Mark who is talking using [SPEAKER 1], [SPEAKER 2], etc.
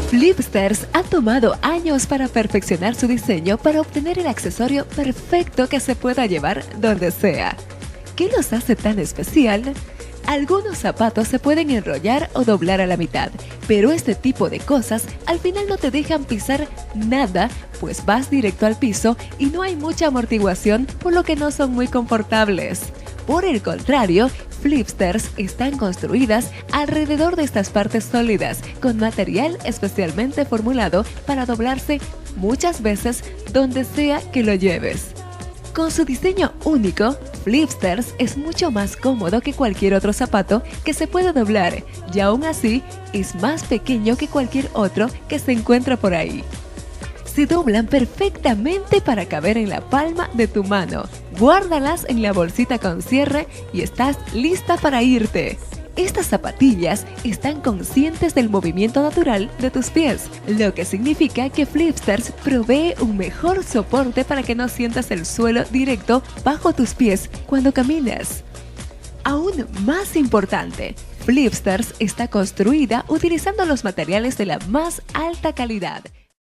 [SPEAKER 1] Flipsters ha tomado años para perfeccionar su diseño para obtener el accesorio perfecto que se pueda llevar donde sea. ¿Qué los hace tan especial? Algunos zapatos se pueden enrollar o doblar a la mitad, pero este tipo de cosas al final no te dejan pisar nada, pues vas directo al piso y no hay mucha amortiguación, por lo que no son muy confortables. Por el contrario, Flipsters están construidas alrededor de estas partes sólidas, con material especialmente formulado para doblarse muchas veces donde sea que lo lleves. Con su diseño único, Flipsters es mucho más cómodo que cualquier otro zapato que se puede doblar, y aún así es más pequeño que cualquier otro que se encuentra por ahí. Se doblan perfectamente para caber en la palma de tu mano. Guárdalas en la bolsita con cierre y estás lista para irte. Estas zapatillas están conscientes del movimiento natural de tus pies, lo que significa que Flipsters provee un mejor soporte para que no sientas el suelo directo bajo tus pies cuando caminas. Aún más importante, Flipsters está construida utilizando los materiales de la más alta calidad.